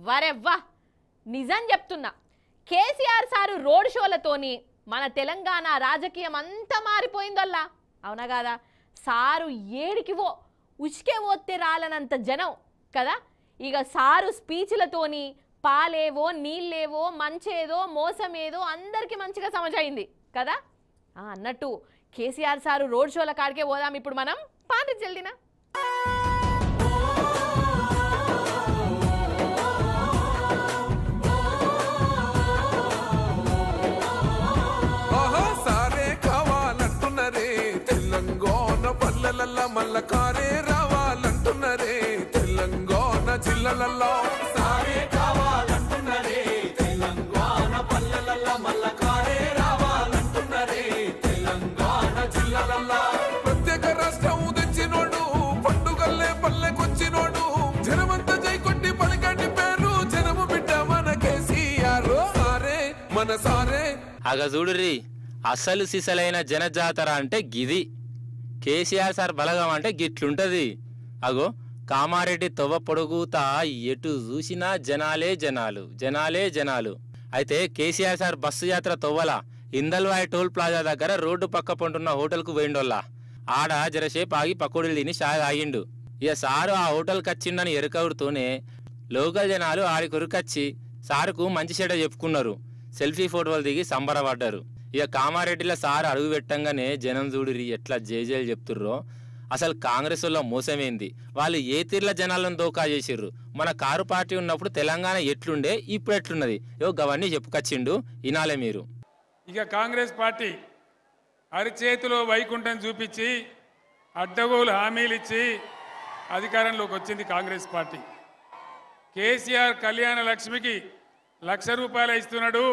వరెవ్వా నిజం చెప్తున్నా KCR sir road షోలతోని మన తెలంగాణ రాజకీయం అంతా మారిపోయిందల్లా అవునా కాదా సారు ఏడికివో ఉచికే పోతే రాలనంత జనం కదా ఇక సారు స్పీచ్లతోని పాలేవో నీళ్ళేవో మంచేదో మోసమేదో అందరికీ మంచిగా సమజైంది కదా అన్నట్టు కేసీఆర్ సారు రోడ్ షోల కాడికే పోదాం ఇప్పుడు మనం పాండి జల్దినా పల్లెలల్లా మల్ల కారే రావాలంటున్నరే తెలంగాణ జిల్లాలల్లో సారే కావాలంటున్నరే తెలంగాణ పల్లెలల్లా మల్ల కారే రావాలంటున్నరే తెలంగాణ జిల్లాలల్లో ప్రత్యేక రాష్ట్రం తెచ్చినోడు పండుగల్లే పల్లెకొచ్చినోడు జనమంతా జై కొట్టి పలికండి పేరు జనము బిడ్డ మన కేసీఆర్ సారే మన సారే అగ చూడుర్రి అసలు సిసలైన జనజాతర అంటే గిది కేసీఆర్ సార్ బలగం అంటే గిట్లుంటది అగో కామారెడ్డి తొవ్వ పొడుగుతా ఎటు చూసినా జనాలే జనాలు జనాలే జనాలు అయితే కేసీఆర్ సార్ బస్సు యాత్ర తొవ్వల ఇందల్వాయి టోల్ ప్లాజా దగ్గర రోడ్డు పక్క పంటున్న హోటల్కు పోయిండోల్లా ఆడ జరసేపు ఆగి పకోడీలు తిని షాయ్ ఆగిండు ఇక సారు ఆ హోటల్కి వచ్చిండని ఎరుకవుడుతూనే లోకల్ జనాలు ఆడి కొరుకొచ్చి సారుకు మంచి చెడ్డ చెప్పుకున్నారు సెల్ఫీ ఫోటోలు దిగి సంబరపడ్డారు ఇక కామారెడ్డిలో సార్ అడుగు పెట్టంగానే జనం చూడురి ఎట్లా జేజేలు చెప్తుర్రో అసలు కాంగ్రెస్ వల్ల మోసమేంది వాళ్ళు ఏ తీర్ల జనాలను దోకా చేసిర్రు మన కారు పార్టీ ఉన్నప్పుడు తెలంగాణ ఎట్లుండే ఇప్పుడు ఎట్లున్నది గవన్నీ చెప్పుకొచ్చిండు ఇనాలే మీరు ఇక కాంగ్రెస్ పార్టీ అరిచేతిలో వైకుంఠం చూపించి అడ్డగోలు హామీలు ఇచ్చి అధికారంలోకి వచ్చింది కాంగ్రెస్ పార్టీ కేసీఆర్ కళ్యాణ లక్ష్మికి ₹1,00,000 ఇస్తున్నాడు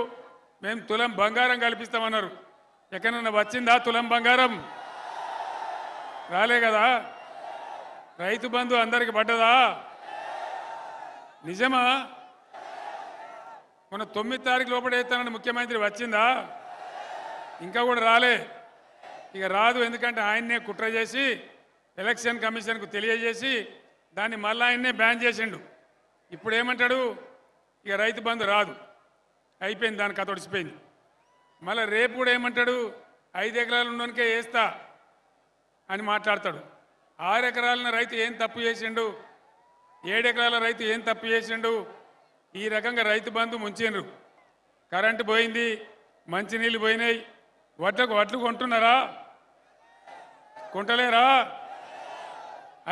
మేము తులం బంగారం కల్పిస్తామన్నారు ఎక్కడన్నా వచ్చిందా తులం బంగారం రాలే కదా రైతు బంధు అందరికి పడ్డదా నిజమా మొన్న 9 తారీఖు లోపల వేస్తానని ముఖ్యమంత్రి వచ్చిందా ఇంకా కూడా రాలే ఇక రాదు ఎందుకంటే ఆయన్నే కుట్ర చేసి ఎలక్షన్ కమిషన్కు తెలియజేసి దాన్ని మళ్ళీ ఆయన్నే బ్యాన్ చేసిండు ఇప్పుడు ఏమంటాడు ఇక రైతు బంధు రాదు అయిపోయింది దాని కథ ఒడిచిపోయింది మళ్ళీ రేపు కూడా ఏమంటాడు 5 ఎకరాలు ఉన్నోనికే వేస్తా అని మాట్లాడతాడు 6 ఎకరాల రైతు ఏం తప్పు చేసిండు 7 ఎకరాల రైతు ఏం తప్పు చేసిండు ఈ రకంగా రైతు బంధు ముంచిండ్రు కరెంటు పోయింది మంచినీళ్ళు పోయినాయి వడ్లు కొంటున్నారా కొంటలేరా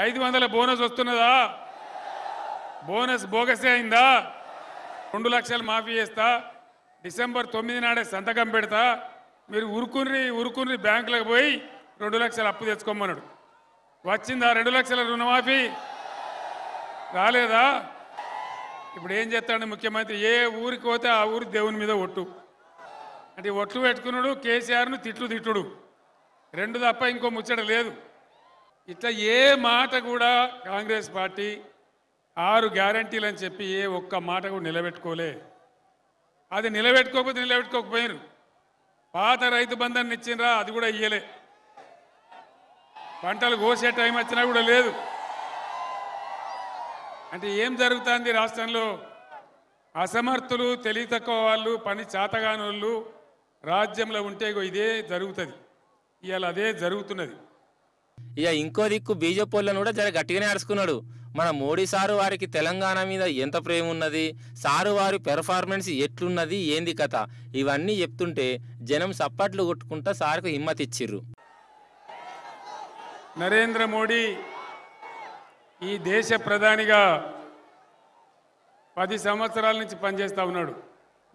500 బోనస్ వస్తున్నదా బోనస్ బోగసే అయిందా 2 లక్షలు మాఫీ చేస్తా డిసెంబర్ 9 నాడే సంతకం పెడతా మీరు ఉరుకుని బ్యాంకులకు పోయి 2 లక్షలు అప్పు తెచ్చుకోమన్నాడు వచ్చిందా 2 లక్షల రుణమాఫీ రాలేదా ఇప్పుడు ఏం చేస్తాడు ముఖ్యమంత్రి ఏ ఊరికి పోతే ఆ ఊరి దేవుని మీద ఒట్టు అంటే ఒట్లు పెట్టుకున్నాడు కేసీఆర్ను తిట్టుడు 2 తప్ప ఇంకో ముచ్చట లేదు ఇట్లా ఏ మాట కూడా కాంగ్రెస్ పార్టీ 6 గ్యారంటీలు అని చెప్పి ఏ ఒక్క మాట కూడా నిలబెట్టుకోలే అది నిలబెట్టుకోకపోయారు పాత రైతు బంధాన్ని ఇచ్చిండ్రా అది కూడా ఇయ్యలే పంటలు కోసే టైం వచ్చినా కూడా లేదు అంటే ఏం జరుగుతుంది రాష్ట్రంలో అసమర్థులు తెలివి తక్కువ వాళ్ళు పని చేతగాని వాళ్ళు రాజ్యంలో ఉంటే ఇదే జరుగుతుంది ఇవాళ అదే జరుగుతున్నది ఇక ఇంకో దిక్కు బీజేపీలను కూడా జర గట్టిగానే అరుచుకున్నాడు మన మోడీ సారు వారికి తెలంగాణ మీద ఎంత ప్రేమ ఉన్నది సారు వారి పెర్ఫార్మెన్స్ ఎట్లున్నది ఏంది కథ ఇవన్నీ చెప్తుంటే జనం సప్పట్లు కొట్టుకుంటా సార్కు హిమ్మత్ ఇచ్చిర్రు నరేంద్ర మోడీ ఈ దేశ ప్రధానిగా 10 సంవత్సరాల నుంచి పనిచేస్తూ ఉన్నాడు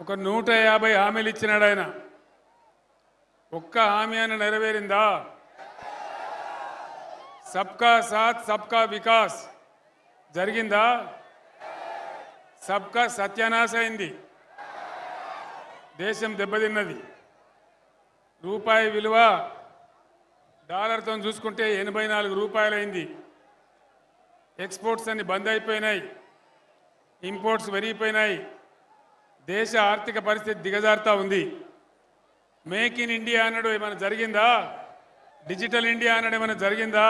ఒక 150 హామీలు ఇచ్చినాడు ఆయన ఒక్క హామీ అయినా నెరవేరిందా సబ్కా సాత్ సబ్కా వికాస్ జరిగిందా సబ్కా సత్యానాశ అయింది దేశం దెబ్బతిన్నది రూపాయి విలువ డాలర్తో చూసుకుంటే 84 రూపాయలు అయింది ఎక్స్పోర్ట్స్ అన్ని బంద్ అయిపోయినాయి ఇంపోర్ట్స్ పెరిగిపోయినాయి దేశ ఆర్థిక పరిస్థితి దిగజారుతా ఉంది మేక్ ఇన్ ఇండియా అన్నాడు ఏమైనా జరిగిందా డిజిటల్ ఇండియా అన్నాడు ఏమైనా జరిగిందా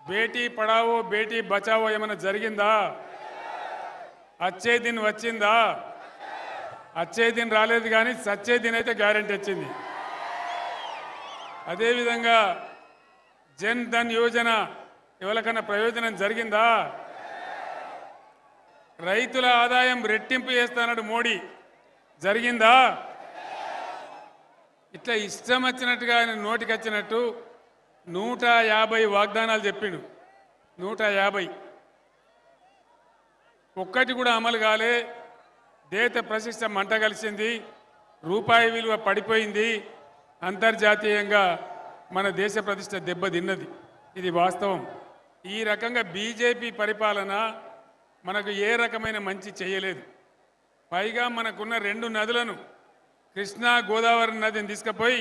బేటీ పడావో బేటీ బచావో ఏమైనా జరిగిందా వచ్చే దిన్ వచ్చిందా? వచ్చే దిన్ రాలేదు, కానీ సచ్చే దిన్ అయితే గ్యారెంటీ వచ్చింది. అదేవిధంగా జన్ ధన్ యోజన ఎవరికన్నా ప్రయోజనం జరిగిందా? రైతుల ఆదాయం రెట్టింపు చేస్తానడు మోడీ, జరిగిందా? ఇట్లా ఇష్టం వచ్చినట్టుగా ఆయన నోటికి వచ్చినట్టు 150 వాగ్దానాలు చెప్పిండు. 150 ఒక్కటి కూడా అమలు కాలే. దేశ ప్రతిష్ట మంట కలిసింది, రూపాయి విలువ పడిపోయింది, అంతర్జాతీయంగా మన దేశ ప్రతిష్ట దెబ్బతిన్నది. ఇది వాస్తవం. ఈ రకంగా బీజేపీ పరిపాలన మనకు ఏ రకమైన మంచి చేయలేదు. పైగా మనకున్న 2 నదులను, కృష్ణా గోదావరి నదిని తీసుకుపోయి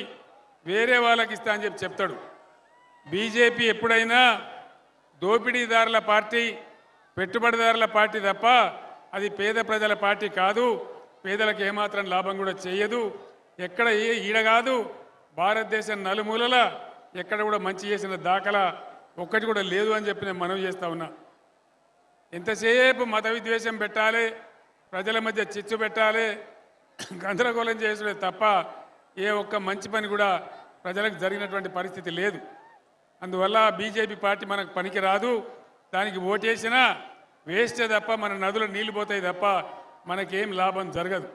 వేరే వాళ్ళకి ఇస్తా అని చెప్తాడు. బీజేపీ ఎప్పుడైనా దోపిడీదారుల పార్టీ, పెట్టుబడిదారుల పార్టీ తప్ప అది పేద ప్రజల పార్టీ కాదు. పేదలకు ఏమాత్రం లాభం కూడా చేయదు. ఎక్కడ ఈడ కాదు, భారతదేశం నలుమూలల ఎక్కడ కూడా మంచి చేసిన దాఖలా ఒక్కటి కూడా లేదు అని చెప్పి నేను మనవి చేస్తా ఉన్నా. ఎంతసేపు మత విద్వేషం పెట్టాలి, ప్రజల మధ్య చిచ్చు పెట్టాలి, గందరగోళం చేసుడే తప్ప ఏ ఒక్క మంచి పని కూడా ప్రజలకు జరిగినటువంటి పరిస్థితి లేదు. అందువల్ల బీజేపీ పార్టీ మనకు పనికి రాదు. దానికి ఓటేసినా వేస్తే తప్ప మన నదులు నీళ్లు పోతాయి తప్ప మనకేం లాభం జరగదు.